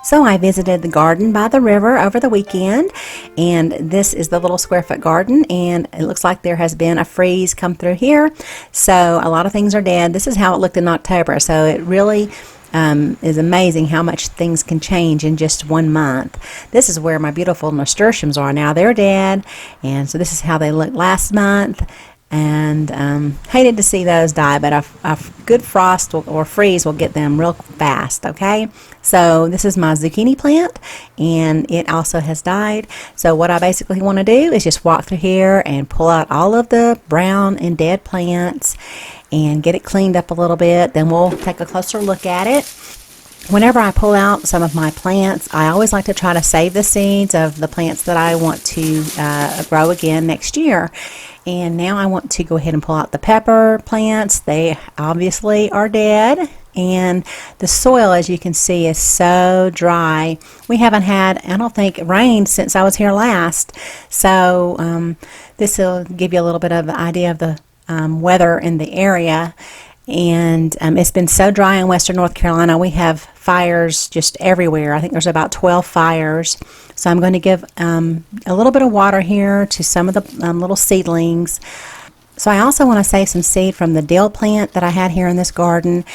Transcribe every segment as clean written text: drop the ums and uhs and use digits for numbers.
So I visited the garden by the river over the weekend, and this is the little square foot garden, and it looks like there has been a freeze come through here, so a lot of things are dead. This is how it looked in October, so it really is amazing how much things can change in just 1 month. This is where my beautiful nasturtiums are now. They're dead, and so this is how they looked last month. And hated to see those die, but a good frost or freeze will get them real fast. Okay, so this is my zucchini plant, and it also has died. So what I basically want to do is just walk through here and pull out all of the brown and dead plants and get it cleaned up a little bit. Then we'll take a closer look at it. Whenever I pull out some of my plants, I always like to try to save the seeds of the plants that I want to grow again next year. And now I want to go ahead and pull out the pepper plants. They obviously are dead. And the soil, as you can see, is so dry. We haven't had, I don't think, rain since I was here last. So this will give you a little bit of the idea of the weather in the area. And it's been so dry in western North Carolina. We have fires just everywhere. I think there's about 12 fires. So I'm going to give a little bit of water here to some of the little seedlings. So I also want to save some seed from the dill plant that I had here in this garden.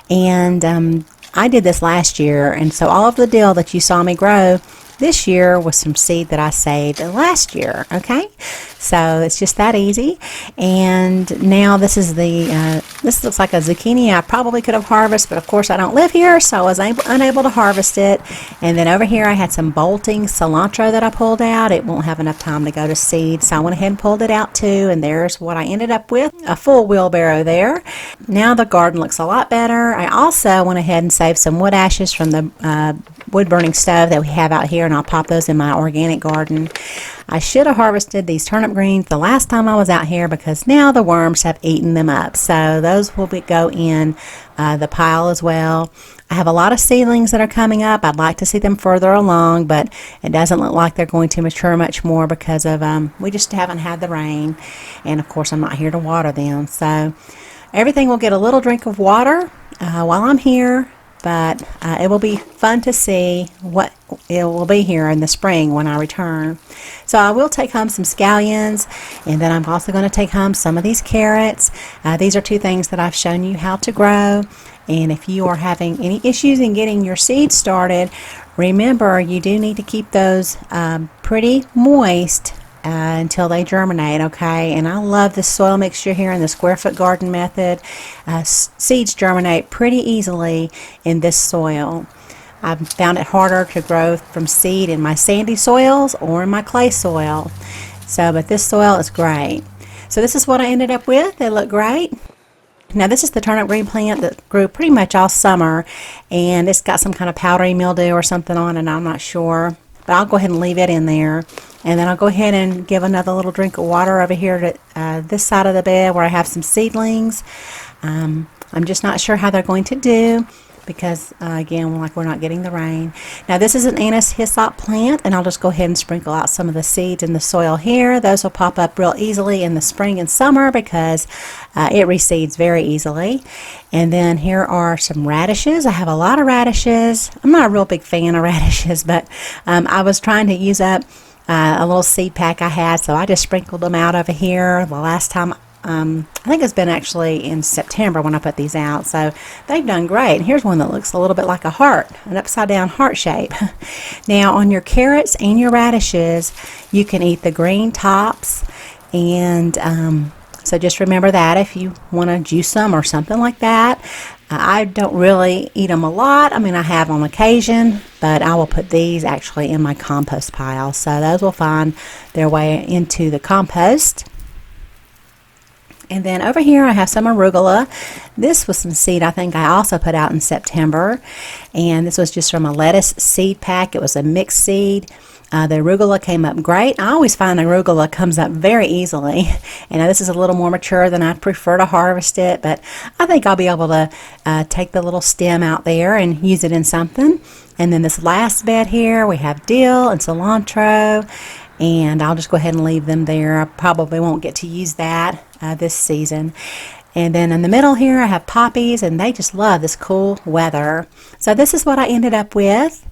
And I did this last year. And so all of the dill that you saw me grow this year was some seed that I saved last year. Okay, so it's just that easy. And now this is this looks like a zucchini I probably could have harvested, but of course I don't live here, so I was unable to harvest it. And then over here I had some bolting cilantro that I pulled out. It won't have enough time to go to seed, so I went ahead and pulled it out too, and there's what I ended up with, a full wheelbarrow there. Now the garden looks a lot better. I also went ahead and saved some wood ashes from the wood burning stove that we have out here, and I'll pop those in my organic garden. I should have harvested these turnip greens the last time I was out here, because now the worms have eaten them up. So those will go in the pile as well. I have a lot of seedlings that are coming up. I'd like to see them further along, but it doesn't look like they're going to mature much more because of we just haven't had the rain, and of course I'm not here to water them. So everything will get a little drink of water while I'm here. But it will be fun to see what it will be here in the spring when I return. So I will take home some scallions, and then I'm also going to take home some of these carrots. These are two things that I've shown you how to grow. And if you are having any issues in getting your seeds started, remember you do need to keep those pretty moist until they germinate, okay? And I love this soil mixture here in the square foot garden method. Seeds germinate pretty easily in this soil. I've found it harder to grow from seed in my sandy soils or in my clay soil. But this soil is great. So this is what I ended up with. They look great. Now this is the turnip green plant that grew pretty much all summer, and it's got some kind of powdery mildew or something on it, I'm not sure. But I'll go ahead and leave it in there. And then I'll go ahead and give another little drink of water over here to this side of the bed where I have some seedlings. I'm just not sure how they're going to do because, again, we're not getting the rain. Now, this is an anise hyssop plant, and I'll just go ahead and sprinkle out some of the seeds in the soil here. Those will pop up real easily in the spring and summer because it reseeds very easily. And then here are some radishes. I have a lot of radishes. I'm not a real big fan of radishes, but I was trying to use up a little seed pack I had, so I just sprinkled them out over here. The last time, I think it's been actually in September when I put these out, so they've done great. And here's one that looks a little bit like a heart, an upside down heart shape. Now on your carrots and your radishes, you can eat the green tops, and so just remember that if you want to juice them or something like that. I don't really eat them a lot. I mean, I have on occasion, but I will put these actually in my compost pile. So those will find their way into the compost. And then over here I have some arugula. This was some seed I think I also put out in September. And this was just from a lettuce seed pack. It was a mixed seed. The arugula came up great. I always find arugula comes up very easily. And this is a little more mature than I'd prefer to harvest it, but I think I'll be able to take the little stem out there and use it in something. And then this last bed here, we have dill and cilantro, and I'll just go ahead and leave them there. I probably won't get to use that this season. And then in the middle here I have poppies, and they just love this cool weather. So this is what I ended up with,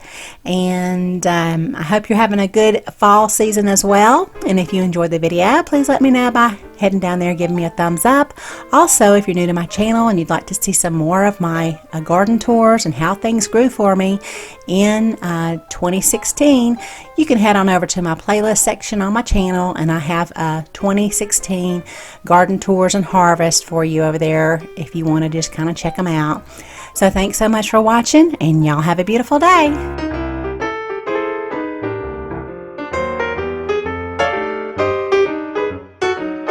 and I hope you're having a good fall season as well. And if you enjoyed the video, please let me know by heading down there, giving me a thumbs up. Also, if you're new to my channel and you'd like to see some more of my garden tours and how things grew for me in 2016, you can head on over to my playlist section on my channel, and I have a 2016 garden tours and harvest for you over there if you want to just kind of check them out. So thanks so much for watching, and y'all have a beautiful day.